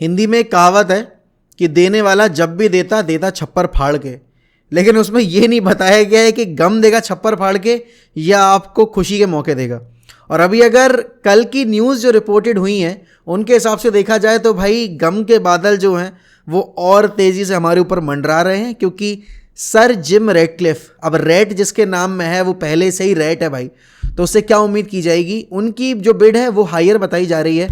हिंदी में एक कहावत है कि देने वाला जब भी देता देता छप्पर फाड़ के, लेकिन उसमें यह नहीं बताया गया है कि गम देगा छप्पर फाड़ के या आपको खुशी के मौके देगा। और अभी अगर कल की न्यूज़ जो रिपोर्टेड हुई हैं उनके हिसाब से देखा जाए तो भाई गम के बादल जो हैं वो और तेज़ी से हमारे ऊपर मंडरा रहे हैं, क्योंकि सर जिम रैटक्लिफ, अब रैट जिसके नाम में है वो पहले से ही रैट है भाई, तो उससे क्या उम्मीद की जाएगी। उनकी जो बिड है वो हायर बताई जा रही है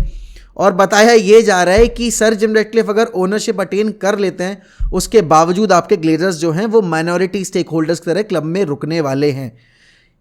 और बताया ये जा रहा है कि सर जिम रैटक्लिफ अगर ओनरशिप अटेन कर लेते हैं उसके बावजूद आपके ग्लेजर्स जो हैं वो माइनॉरिटी स्टेक होल्डर्स की तरह क्लब में रुकने वाले हैं।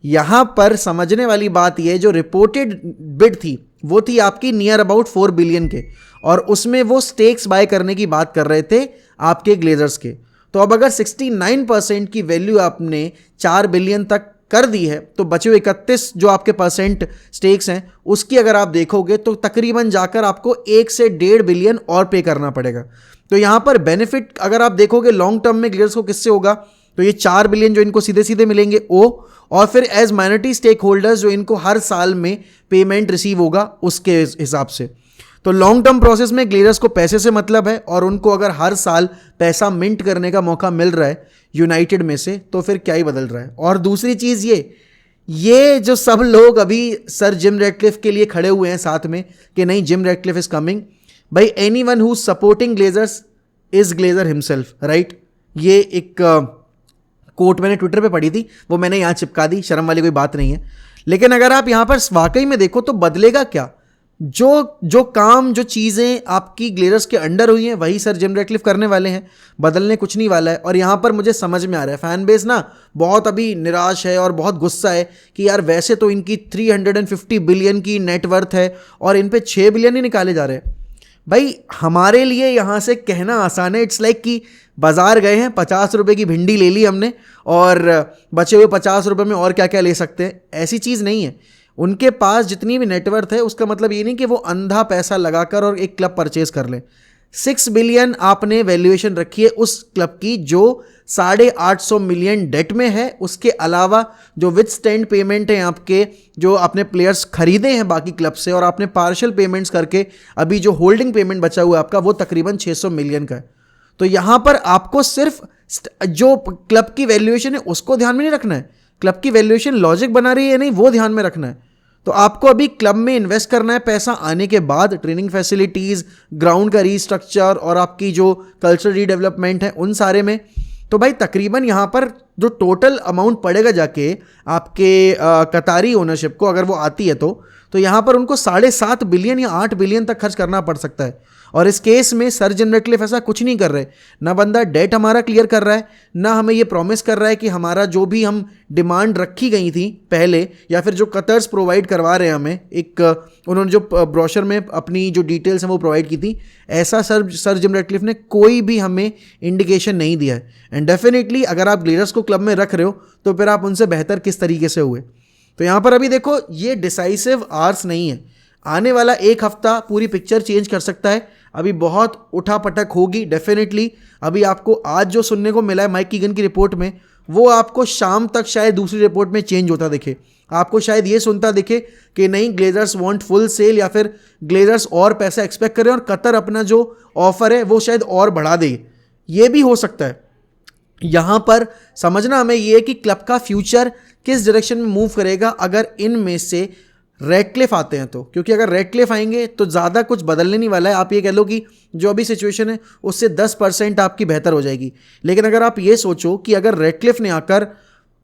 यहाँ पर समझने वाली बात यह, जो रिपोर्टेड बिड थी वो थी आपकी नियर अबाउट 4 बिलियन के, और उसमें वो स्टेक्स बाय करने की बात कर रहे थे आपके ग्लेजर्स के। तो अब अगर 69% की वैल्यू आपने 4 बिलियन तक कर दी है तो बचे हुए 31 जो आपके परसेंट स्टेक्स हैं उसकी अगर आप देखोगे तो तकरीबन जाकर आपको 1 से 1.5 बिलियन और पे करना पड़ेगा। तो यहाँ पर बेनिफिट अगर आप देखोगे लॉन्ग टर्म में ग्लेजर्स को किससे होगा, तो ये 4 बिलियन जो इनको सीधे सीधे मिलेंगे वो, और फिर एज माइनॉरिटी स्टेक होल्डर्स जो इनको हर साल में पेमेंट रिसीव होगा उसके हिसाब से। तो लॉन्ग टर्म प्रोसेस में ग्लेजर्स को पैसे से मतलब है, और उनको अगर हर साल पैसा मिंट करने का मौका मिल रहा है यूनाइटेड में से तो फिर क्या ही बदल रहा है। और दूसरी चीज़ ये जो सब लोग अभी सर जिम रैटक्लिफ के लिए खड़े हुए हैं साथ में कि नहीं जिम रैटक्लिफ इज कमिंग, भाई anyone who supporting Glazers is Glazer himself, right. ये एक कोट मैंने ट्विटर पे पढ़ी थी, वो मैंने यहाँ चिपका दी, शर्म वाली कोई बात नहीं है। लेकिन अगर आप यहाँ पर वाकई में देखो तो बदलेगा क्या, जो काम जो चीज़ें आपकी ग्लेजर्स के अंडर हुई हैं वही सर जिम रैटक्लिफ करने वाले हैं, बदलने कुछ नहीं वाला है। और यहाँ पर मुझे समझ में आ रहा है फैन बेस ना बहुत अभी निराश है और बहुत गुस्सा है कि यार वैसे तो इनकी 350 बिलियन की नेटवर्थ है और इन पे 6 बिलियन ही निकाले जा रहे हैं। भाई हमारे लिए यहाँ से कहना आसान है, इट्स लाइक कि बाजार गए हैं 50 रुपये की भिंडी ले ली हमने और बचे हुए 50 रुपये में और क्या क्या ले सकते हैं, ऐसी चीज़ नहीं है। उनके पास जितनी भी नेटवर्थ है उसका मतलब ये नहीं कि वो अंधा पैसा लगाकर और एक क्लब परचेज कर लें। 6 बिलियन आपने वैल्यूएशन रखी है उस क्लब की जो 850 मिलियन डेट में है, उसके अलावा जो विद स्टैंड पेमेंट है आपके, जो आपने प्लेयर्स खरीदे हैं बाकी क्लब से और आपने पार्शियल पेमेंट्स करके अभी जो होल्डिंग पेमेंट बचा हुआ है आपका वो तकरीबन 600 मिलियन का है। तो यहाँ पर आपको सिर्फ जो क्लब की वैल्यूएशन है उसको ध्यान में नहीं रखना है, क्लब की वैल्यूएशन लॉजिक बना रही है नहीं वो ध्यान में रखना है। तो आपको अभी क्लब में इन्वेस्ट करना है पैसा आने के बाद, ट्रेनिंग फैसिलिटीज़, ग्राउंड का रीस्ट्रक्चर और आपकी जो कल्चरल रीडेवलपमेंट है उन सारे में। तो भाई तकरीबन यहाँ पर जो टोटल अमाउंट पड़ेगा जाके आपके कतारी ओनरशिप को अगर वो आती है तो यहाँ पर उनको 7.5 बिलियन या 8 बिलियन तक खर्च करना पड़ सकता है। और इस केस में सर जिम रैटक्लिफ ऐसा कुछ नहीं कर रहे, ना बंदा डेट हमारा क्लियर कर रहा है, ना हमें ये प्रॉमिस कर रहा है कि हमारा जो भी हम डिमांड रखी गई थी पहले या फिर जो कतर्स प्रोवाइड करवा रहे हैं हमें, एक उन्होंने जो ब्रोशर में अपनी जो डिटेल्स हैं वो प्रोवाइड की थी, ऐसा सर जिम रैटक्लिफ ने कोई भी हमें इंडिकेशन नहीं दिया है। एंड डेफिनेटली अगर आप ग्लेजर्स को क्लब में रख रहे हो तो फिर आप उनसे बेहतर किस तरीके से हुए। तो यहाँ पर अभी देखो ये डिसाइसिव आवर्स नहीं है, आने वाला एक हफ्ता पूरी पिक्चर चेंज कर सकता है। अभी बहुत उठापटक होगी डेफिनेटली। अभी आपको आज जो सुनने को मिला है माइक कीगन की रिपोर्ट में वो आपको शाम तक शायद दूसरी रिपोर्ट में चेंज होता दिखे, आपको शायद ये सुनता दिखे कि नहीं ग्लेजर्स वांट फुल सेल या फिर ग्लेजर्स और पैसा एक्सपेक्ट करें और कतर अपना जो ऑफर है वो शायद और बढ़ा दे, ये भी हो सकता है। यहाँ पर समझना हमें ये है कि क्लब का फ्यूचर किस डायरेक्शन में मूव करेगा अगर इनमें से रैटक्लिफ आते हैं तो, क्योंकि अगर रैटक्लिफ आएंगे तो ज़्यादा कुछ बदलने नहीं वाला है। आप ये कह लो कि जो अभी सिचुएशन है उससे 10% आपकी बेहतर हो जाएगी। लेकिन अगर आप ये सोचो कि अगर रैटक्लिफ ने आकर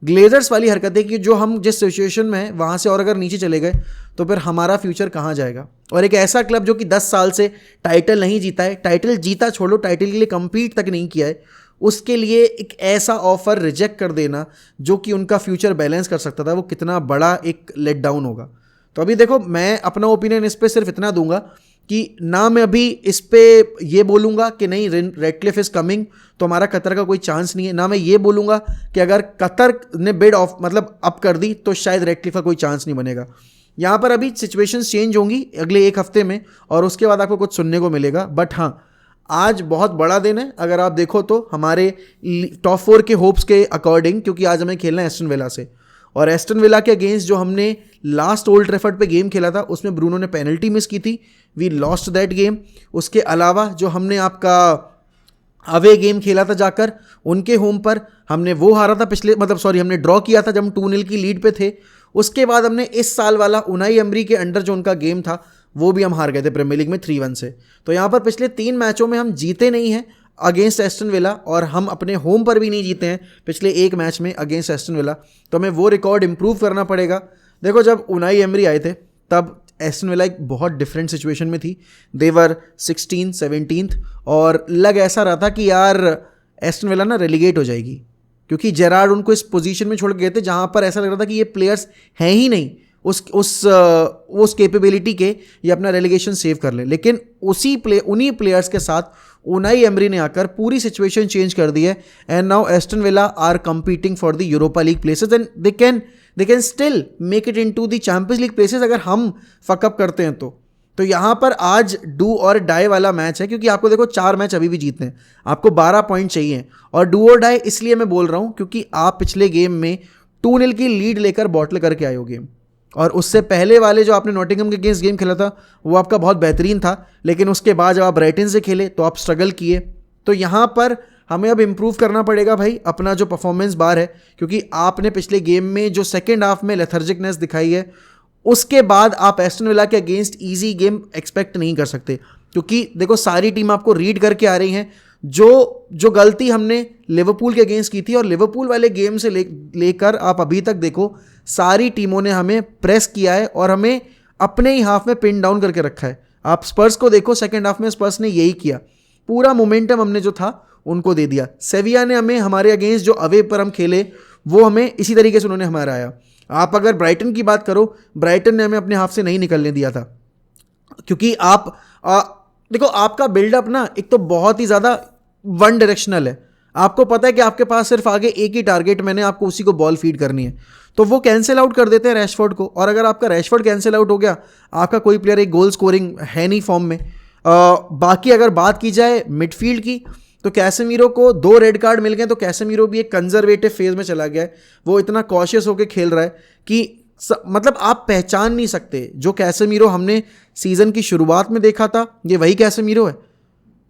ग्लेजर्स वाली हरकतें कि जो हम जिस सिचुएशन में हैं वहाँ से और अगर नीचे चले गए तो फिर हमारा फ्यूचर कहाँ जाएगा। और एक ऐसा क्लब जो कि 10 साल से टाइटल नहीं जीता है, टाइटल जीता छोड़ो टाइटल के लिए कम्पीट तक नहीं किया है, उसके लिए एक ऐसा ऑफर रिजेक्ट कर देना जो कि उनका फ्यूचर बैलेंस कर सकता था, वो कितना बड़ा एक लेट डाउन होगा। तो अभी देखो मैं अपना ओपिनियन इस पर सिर्फ इतना दूंगा कि ना मैं अभी इस पे ये बोलूँगा कि नहीं रैटक्लिफ इज़ कमिंग तो हमारा कतर का कोई चांस नहीं है, ना मैं ये बोलूँगा कि अगर कतर ने बिड ऑफ मतलब अप कर दी तो शायद रैटक्लिफ का कोई चांस नहीं बनेगा। यहाँ पर अभी सिचुएशंस चेंज होंगी अगले एक हफ्ते में और उसके बाद आपको कुछ सुनने को मिलेगा। बट हाँ आज बहुत बड़ा दिन है अगर आप देखो तो हमारे टॉप 4 के होप्स के अकॉर्डिंग, क्योंकि आज हमें खेलना है एस्टन विला से और एस्टन विला के अगेंस्ट जो हमने लास्ट ओल्ड ट्रैफर्ड पे गेम खेला था उसमें ब्रूनो ने पेनल्टी मिस की थी, वी लॉस्ट दैट गेम। उसके अलावा जो हमने आपका अवे गेम खेला था जाकर उनके होम पर, हमने वो हारा था हमने ड्रॉ किया था जब हम 2-0 की लीड पे थे। उसके बाद हमने इस साल वाला उनाई एमरी के अंडर जो उनका गेम था वो भी हम हार गए थे प्रीमियर लीग में 3-1 से। तो यहाँ पर पिछले 3 मैचों में हम जीते नहीं हैं अगेंस्ट एस्टन विला, और हम अपने होम पर भी नहीं जीते हैं पिछले एक मैच में अगेंस्ट एस्टन विला। तो हमें वो रिकॉर्ड इंप्रूव करना पड़ेगा। देखो जब उनाई एमरी आए थे तब एस्टन विला एक बहुत डिफरेंट सिचुएशन में थी, देवर 16 17th, और लग ऐसा रहा था कि यार एस्टन विला ना रेलीगेट हो जाएगी, क्योंकि जेरार्ड उनको इस पोजीशन में छोड़ गए थे जहां पर ऐसा लग रहा था कि ये प्लेयर्स हैं ही नहीं उस कैपेबिलिटी के ये अपना रेलीगेशन सेव कर ले। लेकिन उन्हीं प्लेयर्स के साथ उनाई एमरी ने आकर पूरी सिचुएशन चेंज कर दी है, and now Aston Villa are competing for the Europa League places and they can still make it into the Champions League places अगर हम फकअप करते हैं तो यहाँ पर आज डू और डाई वाला मैच है, क्योंकि आपको देखो 4 मैच अभी भी जीतने हैं, आपको 12 पॉइंट चाहिए। और डू और डाई इसलिए मैं बोल रहा हूँ क्योंकि आप पिछले गेम में 2-0 की लीड लेकर बॉटल करके आए हो गेम, और उससे पहले वाले जो आपने नॉटिंघम के अगेंस्ट गेम खेला था वो आपका बहुत बेहतरीन था, लेकिन उसके बाद जब आप ब्राइटन से खेले तो आप स्ट्रगल किए। तो यहाँ पर हमें अब इम्प्रूव करना पड़ेगा भाई अपना जो परफॉर्मेंस बार है, क्योंकि आपने पिछले गेम में जो सेकेंड हाफ में लेथर्जिकनेस दिखाई है उसके बाद आप एस्टन विला के अगेंस्ट ईजी गेम एक्सपेक्ट नहीं कर सकते, क्योंकि देखो सारी टीम आपको रीड करके आ रही हैं। जो गलती हमने लिवरपूल के अगेंस्ट की थी और लिवरपूल वाले गेम से लेकर आप अभी तक देखो सारी टीमों ने हमें प्रेस किया है और हमें अपने ही हाफ में पिन डाउन करके रखा है। आप स्पर्स को देखो, सेकेंड हाफ में स्पर्स ने यही किया, पूरा मोमेंटम हमने जो था उनको दे दिया। सेविया ने हमें हमारे अगेंस्ट जो अवे पर हम खेले वो हमें इसी तरीके से उन्होंने हमारा आया। आप अगर ब्राइटन की बात करो, ब्राइटन ने हमें अपने हाफ से नहीं निकलने दिया था, क्योंकि आप देखो आपका बिल्डअप ना एक तो बहुत ही ज़्यादा वन डायरेक्शनल है। आपको पता है कि आपके पास सिर्फ आगे एक ही टारगेट मैंने आपको उसी को बॉल फीड करनी है, तो वो कैंसिल आउट कर देते हैं रैशफोर्ड को। और अगर आपका रैशफोर्ड कैंसिल आउट हो गया, आपका कोई प्लेयर एक गोल स्कोरिंग है नहीं फॉर्म में। बाकी अगर बात की जाए मिडफील्ड की, तो कैसेमीरो को 2 रेड कार्ड मिल गए, तो कैसेमीरो भी एक कंजर्वेटिव फेज में चला गया है। वो इतना कॉशियस होकर खेल रहा है कि मतलब आप पहचान नहीं सकते जो कैसेमीरो हमने सीजन की शुरुआत में देखा था ये वही कैसेमीरो है,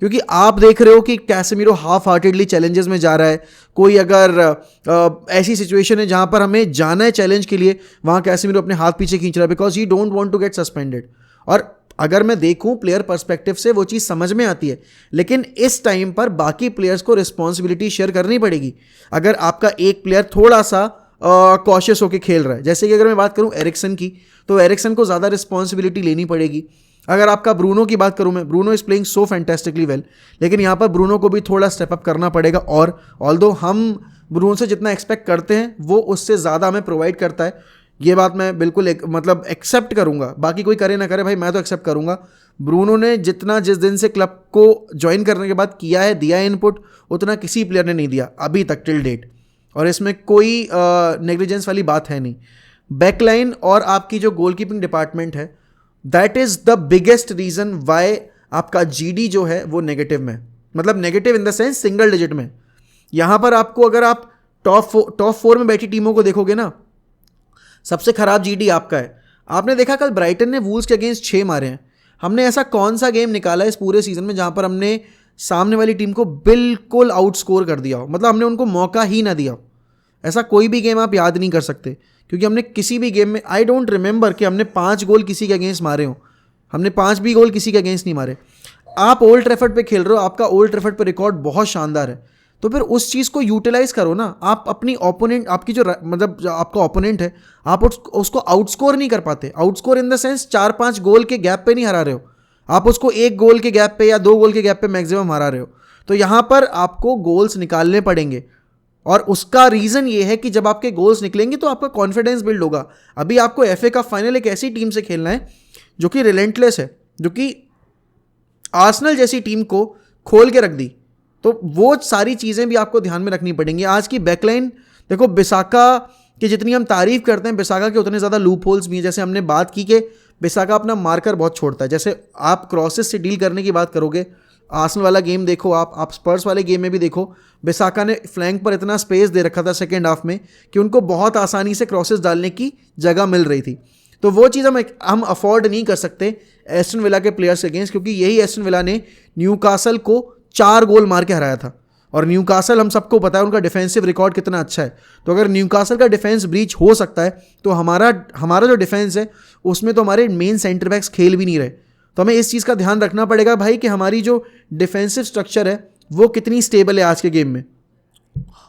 क्योंकि आप देख रहे हो कि कैसेमीरो हाफ हार्टेडली चैलेंजेस में जा रहा है। कोई अगर ऐसी सिचुएशन है जहां पर हमें जाना है चैलेंज के लिए, वहां कैसेमीरो अपने हाथ पीछे खींच रहा है because he don't want to get suspended. और अगर मैं देखूं प्लेयर पर्सपेक्टिव से वो चीज़ समझ में आती है, लेकिन इस टाइम पर बाकी प्लेयर्स को रिस्पॉन्सिबिलिटी शेयर करनी पड़ेगी। अगर आपका एक प्लेयर थोड़ा सा कॉशियस होकर खेल रहा है, जैसे कि अगर मैं बात करूं एरिक्सन की, तो एरिक्सन को ज़्यादा रिस्पॉन्सिबिलिटी लेनी पड़ेगी। अगर आपका ब्रूनो की बात करूं मैं, Bruno is playing so fantastically well, लेकिन यहाँ पर ब्रूनो को भी थोड़ा स्टेप अप करना पड़ेगा। और ऑल्दो हम ब्रूनो से जितना एक्सपेक्ट करते हैं वो उससे ज़्यादा हमें प्रोवाइड करता है, ये बात मैं बिल्कुल एक्सेप्ट करूंगा। बाकी कोई करे ना करे भाई, मैं तो एक्सेप्ट करूंगा। ब्रूनो ने जितना जिस दिन से क्लब को ज्वाइन करने के बाद किया है, दिया है इनपुट, उतना किसी प्लेयर ने नहीं दिया अभी तक टिल डेट, और इसमें कोई नेग्लिजेंस वाली बात है नहीं। बैकलाइन और आपकी जो गोलकीपिंग डिपार्टमेंट है, that is the biggest reason why आपका जीडी जो है वो नेगेटिव में, मतलब negative in the sense single digit में। यहाँ पर आपको अगर आप टॉप 4 में बैठी टीमों को देखोगे ना, सबसे खराब जीडी आपका है। आपने देखा कल ब्राइटन ने वूल्स के अगेंस्ट 6 मारे हैं। हमने ऐसा कौन सा गेम निकाला इस पूरे सीजन में जहां पर हमने सामने वाली टीम को बिल्कुल आउटस्कोर कर दिया हो, मतलब हमने उनको मौका ही ना दिया। ऐसा कोई भी गेम आप याद नहीं कर सकते, क्योंकि हमने किसी भी गेम में, आई डोंट रिमेंबर कि हमने 5 गोल किसी के अगेंस्ट मारे हो। हमने 5 भी गोल किसी के अगेंस्ट नहीं मारे। आप ओल्ड ट्रैफर्ड पे खेल रहे हो, आपका ओल्ड ट्रैफर्ड पे रिकॉर्ड बहुत शानदार है, तो फिर उस चीज़ को यूटिलाइज करो ना। आप अपनी ओपोनेंट, आपकी जो मतलब आपका ओपोनेंट है, आप उसको आउटस्कोर नहीं कर पाते। आउटस्कोर इन द सेंस 4-5 गोल के गैप पे नहीं हरा रहे हो, आप उसको 1 गोल के गैप पे या 2 गोल के गैप पे मैक्सिमम हरा रहे हो। तो यहाँ पर आपको गोल्स निकालने पड़ेंगे, और उसका रीज़न ये है कि जब आपके गोल्स निकलेंगे तो आपका कॉन्फिडेंस बिल्ड होगा। अभी आपको एफए का फाइनल एक ऐसी टीम से खेलना है जो कि रिलेंटलेस है, जो कि आर्सेनल जैसी टीम को खोल के रख दी, तो वो सारी चीज़ें भी आपको ध्यान में रखनी पड़ेंगी। आज की बैकलाइन देखो, बिसाका की जितनी हम तारीफ करते हैं, बिसाका के उतने ज़्यादा लूप होल्स भी हैं। जैसे हमने बात की कि बिसाका अपना मार्कर बहुत छोड़ता है। जैसे आप क्रॉसेस से डील करने की बात करोगे, आर्सेनल वाला गेम देखो, आप स्पर्स वाले गेम में भी देखो, बिसाका ने फ्लैंक पर इतना स्पेस दे रखा था सेकेंड हाफ में कि उनको बहुत आसानी से क्रॉसेस डालने की जगह मिल रही थी। तो वो चीज़ हम अफोर्ड नहीं कर सकते एस्टन विला के प्लेयर्स के अगेंस्ट, क्योंकि यही एस्टन विला ने न्यूकासल को 4 गोल मार के हराया था। और न्यूकासल हम सबको पता है उनका डिफेंसिव रिकॉर्ड कितना अच्छा है। तो अगर न्यूकासल का डिफेंस ब्रीच हो सकता है तो हमारा जो डिफेंस है उसमें तो हमारे मेन सेंटर बैक्स खेल भी नहीं रहे। तो हमें इस चीज़ का ध्यान रखना पड़ेगा भाई कि हमारी जो डिफेंसिव स्ट्रक्चर है वो कितनी स्टेबल है आज के गेम में।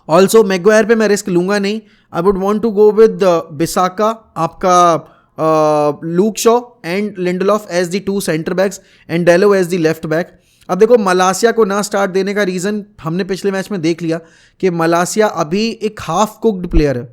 ऑल्सो मैग्वायर पे मैं रिस्क लूंगा नहीं। I would want to go with Bissaka, आपका Luke Shaw and Lindelof as the 2 centre backs and Dalot as the left back. अब देखो मलासिया को ना स्टार्ट देने का रीज़न हमने पिछले मैच में देख लिया कि मलासिया अभी एक हाफ कुक्ड प्लेयर है।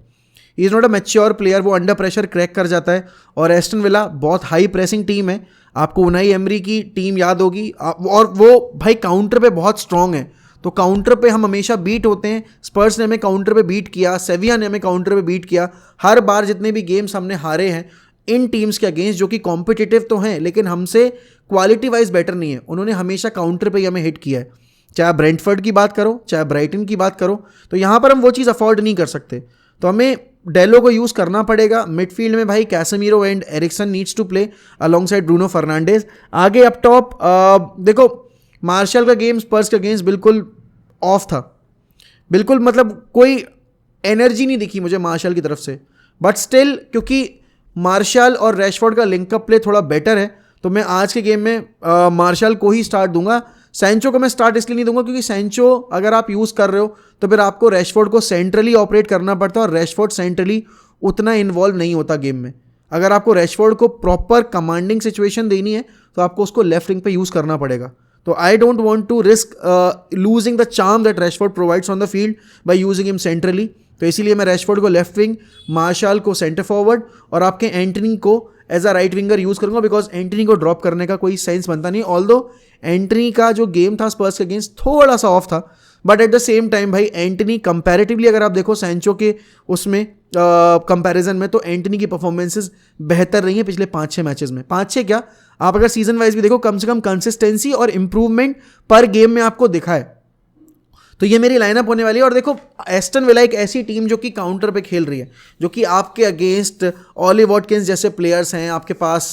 He is not a mature player, वो अंडर प्रेशर क्रैक कर जाता है। और एस्टन विला बहुत हाई प्रेसिंग टीम है, आपको उनाई एमरी की टीम याद होगी, और वो भाई काउंटर पे बहुत स्ट्रांग है। तो काउंटर पे हम हमेशा बीट होते हैं। स्पर्स ने हमें काउंटर पे बीट किया, सेविया ने हमें काउंटर पे बीट किया। हर बार जितने भी गेम्स हमने हारे हैं इन टीम्स के अगेंस्ट जो कि कॉम्पिटिटिव तो हैं लेकिन हमसे क्वालिटी वाइज बेटर नहीं है, उन्होंने हमेशा काउंटर पे ही हमें हिट किया है। चाहे ब्रेंटफर्ड की बात करो, चाहे ब्राइटन की बात करो, तो यहाँ पर हम वो चीज़ अफोर्ड नहीं कर सकते। तो हमें डेलो को यूज़ करना पड़ेगा। मिडफील्ड में भाई Casemiro and Eriksen needs to play alongside Bruno Fernandes. आगे अप टॉप देखो मार्शल का गेम स्पर्स के अगेंस्ट बिल्कुल ऑफ था, बिल्कुल मतलब कोई एनर्जी नहीं दिखी मुझे मार्शल की तरफ से। बट स्टिल क्योंकि मार्शल और रैशफोर्ड का लिंकअप प्ले थोड़ा बेटर है तो मैं आज के गेम में मार्शल को ही स्टार्ट दूंगा। सैंचो को मैं स्टार्ट इसलिए नहीं दूंगा क्योंकि सैंचो अगर आप यूज़ कर रहे हो तो फिर आपको रैशफोर्ड को सेंट्रली ऑपरेट करना पड़ता है और रैशफोर्ड सेंट्रली उतना इन्वॉल्व नहीं होता गेम में। अगर आपको रैशफोर्ड को प्रॉपर कमांडिंग सिचुएशन देनी है तो आपको उसको लेफ्ट विंग पे यूज़ करना पड़ेगा। तो I don't want to risk losing the charm that Rashford provides on the field by using him centrally. तो इसीलिए मैं रैशफोर्ड को लेफ्ट विंग, मार्शल को सेंटर फॉरवर्ड और आपके एंटनी को as a right winger use करूंगा, बिकॉज एंटनी को ड्रॉप करने का कोई सेंस बनता नहीं। ऑल्दो एंटनी का जो गेम था स्पर्स के अगेंस्ट थोड़ा सा ऑफ था, but at the same time भाई एंटनी कंपैरेटिवली अगर आप देखो सैंचो के उसमें कंपैरिजन में तो एंटनी की परफॉर्मेंसेज बेहतर रही है पिछले 5-6 मैचेस में। 5-6 क्या, आप अगर सीजन वाइज भी देखो कम से कम कंसिस्टेंसी और इंप्रूवमेंट पर गेम में आपको दिखा है। तो ये मेरी लाइनअप होने वाली है। और देखो एस्टन विला एक ऐसी टीम जो कि काउंटर पे खेल रही है, जो कि आपके अगेंस्ट ऑली वॉटकिंस जैसे प्लेयर्स हैं, आपके पास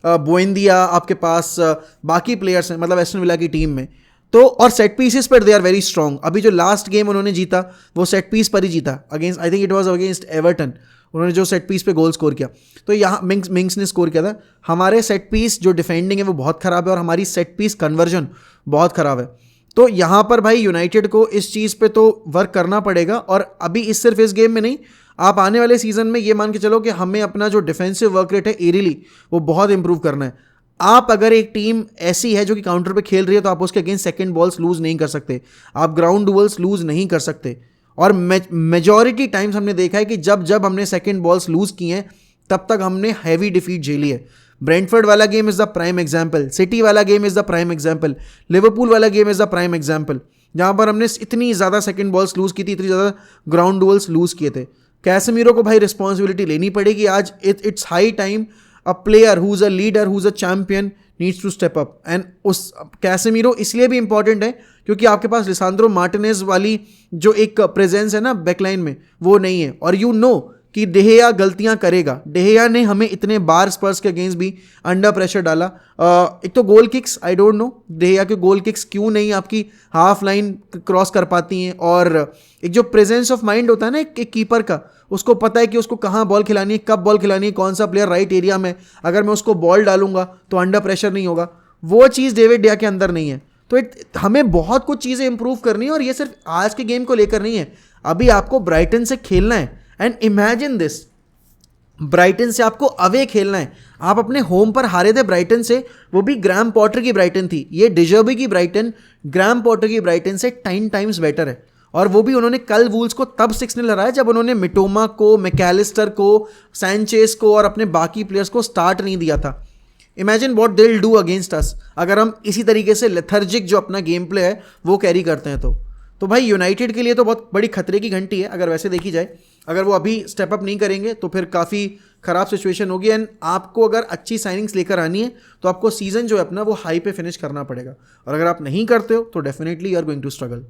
बोएंदिया, आपके पास बाकी प्लेयर्स हैं मतलब एस्टन विला की टीम में। तो और सेट पीसेस पर दे आर वेरी स्ट्रॉन्ग। अभी जो लास्ट गेम उन्होंने जीता वो सेट पीस पर ही जीता against, I think it was against Everton. उन्होंने जो सेट पीस पे गोल स्कोर किया तो यहाँ मिंग्स ने स्कोर किया था। हमारे सेट पीस जो डिफेंडिंग है वो बहुत ख़राब है और हमारी सेट पीस कन्वर्जन बहुत ख़राब है। तो यहाँ पर भाई यूनाइटेड को इस चीज़ पे तो वर्क करना पड़ेगा। और अभी सिर्फ इस गेम में नहीं, आप आने वाले सीजन में ये मान के चलो कि हमें अपना जो डिफेंसिव वर्क रेट है एरिली वो बहुत इंप्रूव करना है। आप अगर एक टीम ऐसी है जो कि काउंटर पे खेल रही है तो आप उसके अगेंस्ट सेकंड बॉल्स लूज नहीं कर सकते, आप ग्राउंड डुअल्स लूज नहीं कर सकते। और मेजॉरिटी टाइम्स हमने देखा है कि जब जब हमने सेकंड बॉल्स लूज किए हैं तब तक हमने हैवी डिफीट झेली है। ब्रेंटफोर्ड वाला game is the prime example, City वाला game is the prime example, Liverpool वाला game is the prime example, जहाँ पर हमने इतनी ज़्यादा सेकंड बॉल्स लूज की थी, इतनी ज़्यादा ग्राउंड डुअल्स लूज किए थे। कैसेमीरो को भाई रिस्पॉन्सिबिलिटी लेनी पड़ेगी आज। It's high time a player who is a leader, who is a champion needs to step up. And उस कैसेमीरो इसलिए भी इंपॉर्टेंट है क्योंकि आपके पास लिसांद्रो मार्टिनेज वाली जो एक प्रेजेंस है ना बैकलाइन में वो नहीं है। और यू नो कि डेहिया गलतियां करेगा। डेहिया ने हमें इतने बार स्पर्स के अगेंस्ट भी अंडर प्रेशर डाला। एक तो गोल किक्स, आई डोंट नो डेहिया के गोल किक्स क्यों नहीं आपकी हाफ लाइन क्रॉस कर पाती हैं। और एक जो प्रेजेंस ऑफ माइंड होता है ना एक कीपर का, उसको पता है कि उसको कहाँ बॉल खिलानी है, कब बॉल खिलानी है, कौन सा प्लेयर राइट एरिया में, अगर मैं उसको बॉल डालूंगा तो अंडर प्रेशर नहीं होगा। वो चीज़ डेविड डेया के अंदर नहीं है। तो हमें बहुत कुछ चीज़ें इंप्रूव करनी है। और ये सिर्फ आज के गेम को लेकर नहीं है, अभी आपको ब्राइटन से खेलना है। एंड इमेजिन दिस, ब्राइटन से आपको अवे खेलना है। आप अपने होम पर हारे थे ब्राइटन से, वो भी ग्राम पॉटर की ब्राइटन थी। ये डिजर्बी की ब्राइटन ग्राम पॉटर की ब्राइटन से 10 टाइम्स बेटर है। और वो भी उन्होंने कल वूल्स को तब 6-0 हराया जब उन्होंने मिटोमा को, मैकेलिस्टर को, सैंचेस को और अपने बाकी प्लेयर्स को स्टार्ट नहीं दिया था। Imagine what they will do against us अगर हम इसी तरीके से लेथर्जिक जो अपना गेम प्ले है वो कैरी करते हैं। तो भाई यूनाइटेड के लिए तो बहुत बड़ी खतरे की घंटी है अगर वैसे देखी जाए। अगर वो अभी स्टेप अप नहीं करेंगे तो फिर काफ़ी ख़राब सिचुएशन होगी। एंड आपको अगर अच्छी साइनिंग्स लेकर आनी है तो आपको सीज़न जो है अपना वो हाई पे फिनिश करना पड़ेगा। और अगर आप नहीं करते हो तो definitely you are going to struggle.